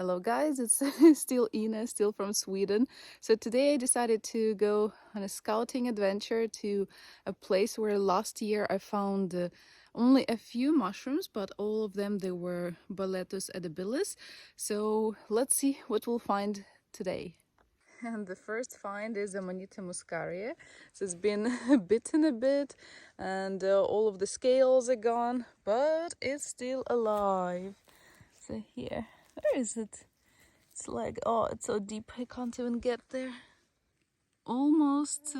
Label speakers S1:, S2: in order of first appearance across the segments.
S1: Hello guys, it's still Ina, still from Sweden. So today I decided to go on a scouting adventure to a place where last year I found only a few mushrooms, but all of them they were Boletus edibilis. So let's see what we'll find today. And the first find is Amanita muscaria. So it's been bitten a bit and all of the scales are gone, but it's still alive. So here, where is it? It's like, oh, it's so deep I can't even get there. Almost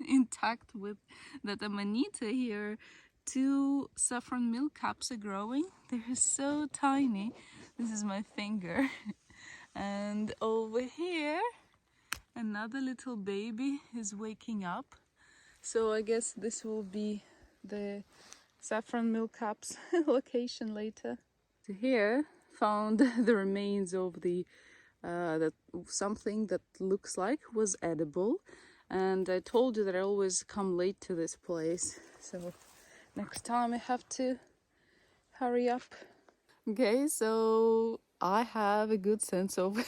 S1: intact with that Amanita here. Two saffron milk caps are growing. They're so tiny. This is my finger. And over here, another little baby is waking up. So I guess this will be the saffron milk caps location later. So here, found the remains of the that something that looks like was edible, and I told you that I always come late to this place, so next time I have to hurry up. Okay, so I have a good sense of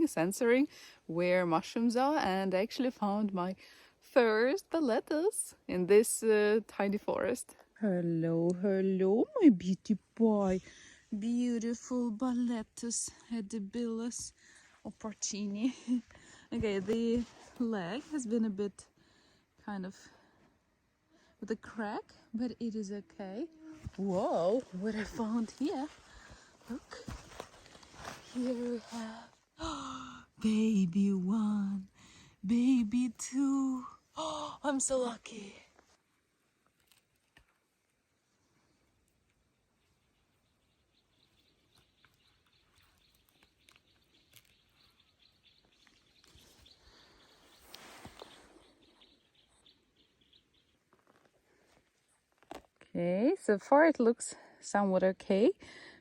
S1: censoring where mushrooms are, and I actually found my first boletus in this tiny forest. Hello, hello, my beauty boy. Beautiful boletus edibilis or porcini. Okay, the leg has been a bit kind of with a crack, but it is okay. Whoa, what I found here. Look, here we have baby one, baby two. Oh, I'm so lucky. Okay, so far it looks somewhat okay.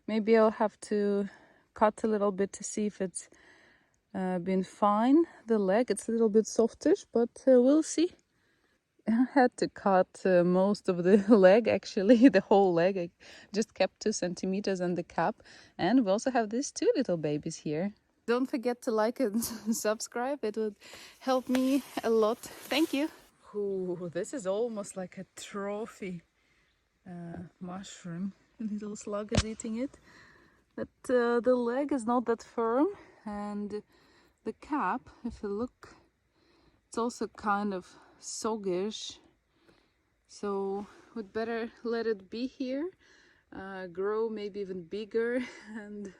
S1: Maybe I'll have to cut a little bit to see if it's been fine. The leg, it's a little bit softish, but we'll see. I had to cut most of the leg, actually, the whole leg. I just kept 2 centimeters on the cap. And we also have these 2 little babies here. Don't forget to like and subscribe. It would help me a lot. Thank you. Ooh, this is almost like a trophy mushroom. A little slug is eating it. But the leg is not that firm. And the cap, if you look, it's also kind of soggish, so we'd better let it be here, grow maybe even bigger and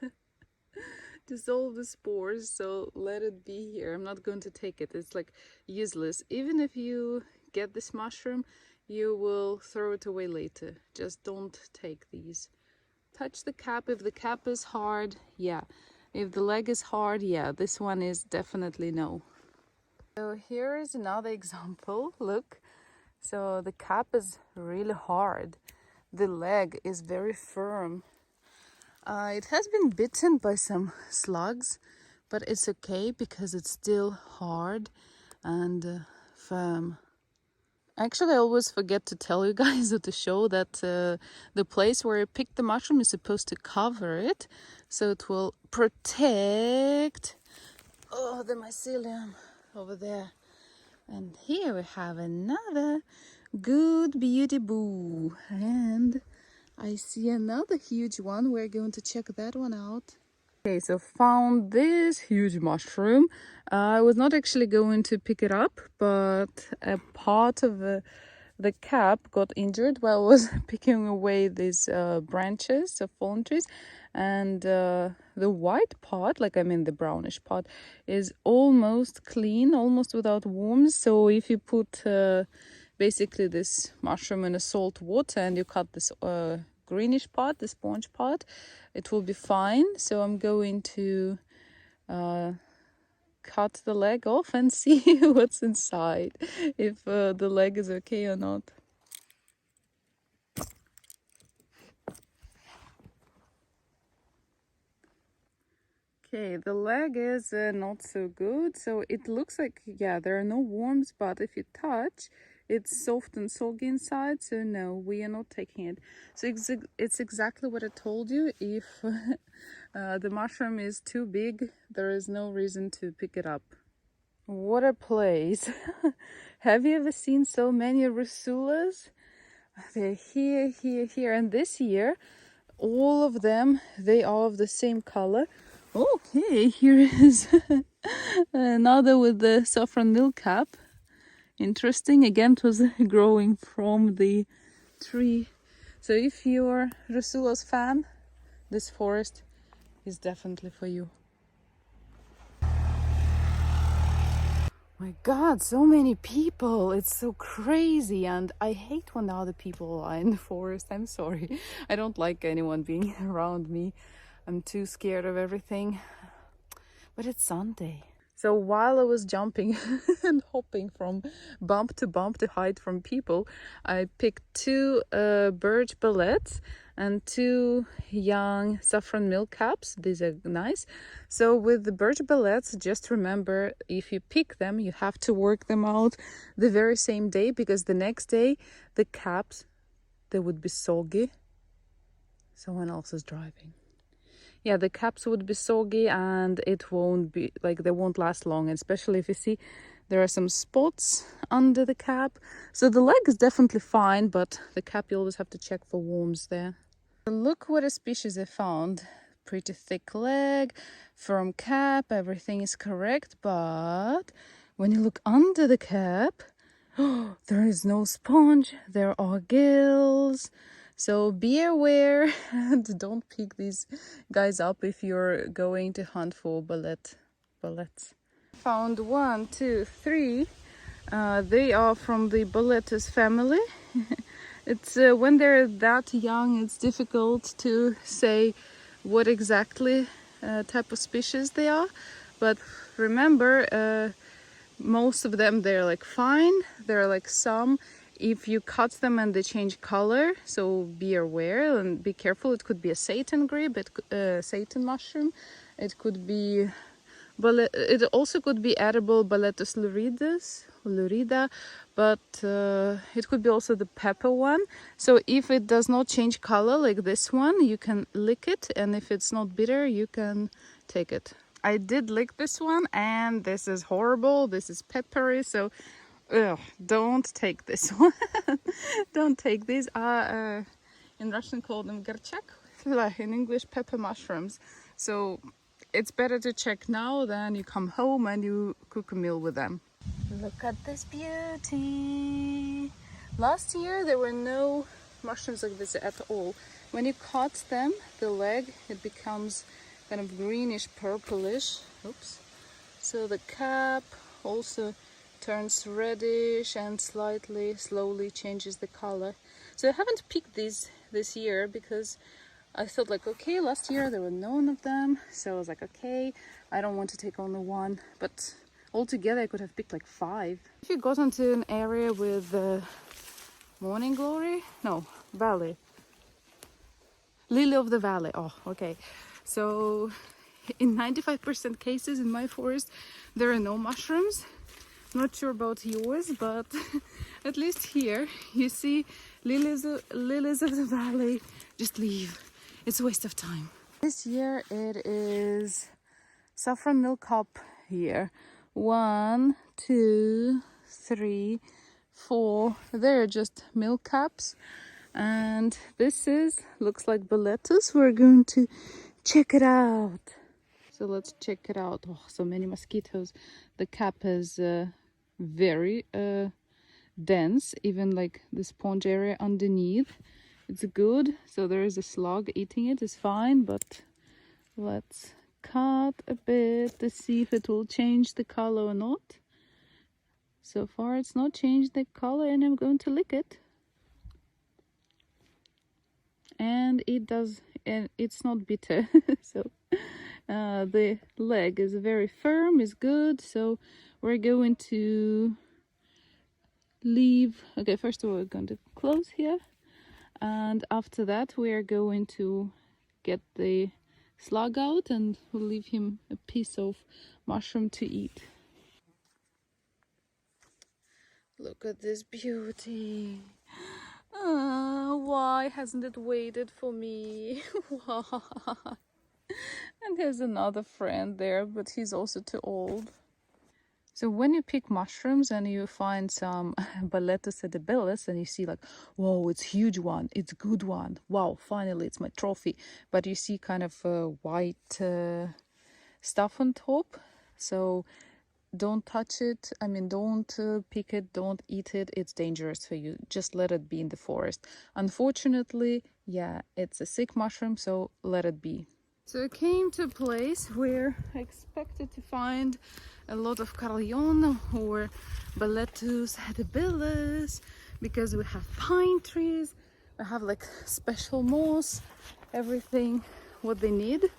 S1: dissolve the spores. So let it be here. I'm not going to take it. It's like useless. Even if you get this mushroom, you will throw it away later. Just don't take these. Touch the cap. If the cap is hard, yeah. If the leg is hard, yeah, this one is definitely no. So here is another example. Look, so the cap is really hard. The leg is very firm. It has been bitten by some slugs, but it's okay because it's still hard and firm. Actually, I always forget to tell you guys or to show that the place where I picked the mushroom is supposed to cover it, so it will protect the mycelium over there. And here we have another good beauty boo, and I see another huge one. We're going to check that one out. Okay, so found this huge mushroom. I was not actually going to pick it up, but a part of the cap got injured while I was picking away these branches of fallen trees, and the white part, like I mean the brownish part, is almost clean, almost without worms. So if you put basically this mushroom in a salt water and you cut this greenish part, the sponge part, it will be fine. So I'm going to cut the leg off and see what's inside, if the leg is okay or not. Okay, the leg is not so good. So it looks like, yeah, there are no worms, but if you touch, it's soft and soggy inside. So no, we are not taking it. So it's exactly what I told you. If The mushroom is too big. There is no reason to pick it up. What a place. Have you ever seen so many russulas? They're here, here, here. And this year, all of them, they are of the same color. Okay, here is another with the saffron milk cap. Interesting. Again, it was growing from the tree. So if you're Rusula's fan, this forest is definitely for you. My God, so many people. It's so crazy. And I hate when other people are in the forest. I'm sorry. I don't like anyone being around me. I'm too scared of everything. But it's Sunday. So while I was jumping and hopping from bump to hide from people, I picked two birch boletes and two young saffron milk caps. These are nice. So with the birch boletes, just remember, if you pick them, you have to work them out the very same day, because the next day the caps, they would be soggy. Someone else is driving. Yeah, the caps would be soggy and it won't be, like, they won't last long. And especially if you see there are some spots under the cap. So the leg is definitely fine, but the cap, you always have to check for worms there. Look what a species I found. Pretty thick leg, firm cap, everything is correct. But when you look under the cap, there is no sponge, there are gills. So be aware and don't pick these guys up if you're going to hunt for boletes. Found 1, 2, 3. They are from the boletus family. It's when they're that young, it's difficult to say what exactly type of species they are. But remember, most of them, they're like fine. There are like some, if you cut them and they change color, so be aware and be careful. It could be a Satan grib, Satan mushroom. It could be, it also could be edible Boletus lurida, but it could be also the pepper one. So if it does not change color like this one, you can lick it, and if it's not bitter, you can take it. I did lick this one, and this is horrible. This is peppery, so don't take this one. Don't take these. In Russian call them garchak, in English pepper mushrooms. So it's better to check now than you come home and you cook a meal with them. Look at this beauty. Last year there were no mushrooms like this at all. When you cut them, the leg, it becomes kind of greenish purplish. Oops. So the cap also turns reddish and slowly changes the color. So I haven't picked these this year because I thought like, okay, last year there were none of them. So I was like, okay, I don't want to take only one, but altogether I could have picked like 5. If you got into an area with morning glory, no, valley, lily of the valley. Oh, okay. So in 95% cases in my forest, there are no mushrooms. Not sure about yours, but at least here you see lilies of the valley. Just leave. It's a waste of time. This year it is saffron milk cup here. 1, 2, 3, 4. They're just milk cups. And this looks like boletus. We're going to check it out. So let's check it out. Oh, so many mosquitoes. The cap is very dense, even like the sponge area underneath. It's good. So there is a slug eating it. It's fine, but let's cut a bit to see if it will change the color or not. So far it's not changed the color, and I'm going to lick it. And it does, and it's not bitter. So the leg is very firm, is good. So we're going to leave. Okay, first of all, we're going to close here, and after that we are going to get the slug out, and we'll leave him a piece of mushroom to eat. Look at this beauty. Why hasn't it waited for me? Why? And there's another friend there, but he's also too old. So when you pick mushrooms and you find some boletus edibilis and you see like, whoa, it's huge one, it's good one, wow, finally it's my trophy. But you see kind of white stuff on top. So don't touch it. I mean, don't pick it, don't eat it. It's dangerous for you. Just let it be in the forest. Unfortunately, yeah, it's a sick mushroom, so let it be. So I came to a place where I expected to find a lot of carlion or boletus edibilis because we have pine trees, we have like special moss, everything what they need.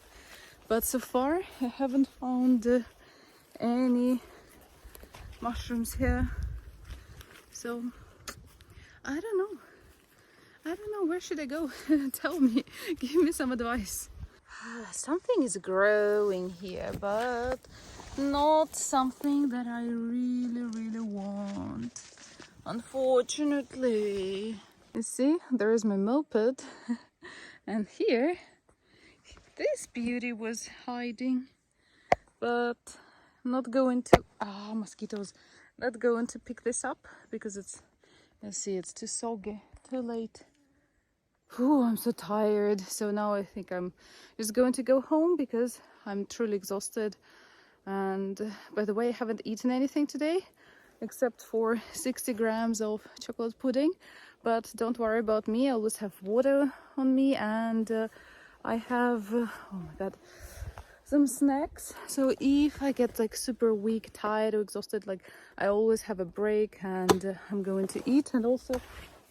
S1: But so far I haven't found any mushrooms here. So I don't know. Where should I go? Tell me, give me some advice. Something is growing here, but not something that I really want, unfortunately. You see, there is my moped, and here this beauty was hiding, but I'm not going to mosquitoes, not going to pick this up because it's, you see, it's too soggy, too late. Whew, I'm so tired. So now I think I'm just going to go home because I'm truly exhausted. And by the way, I haven't eaten anything today except for 60 grams of chocolate pudding. But don't worry about me. I always have water on me, and I have, oh my god, some snacks. So if I get like super weak, tired or exhausted, like I always have a break and I'm going to eat. And also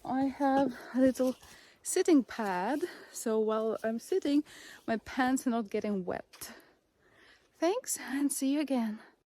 S1: I have a little sitting pad, so while I'm sitting, my pants are not getting wet. Thanks, and see you again.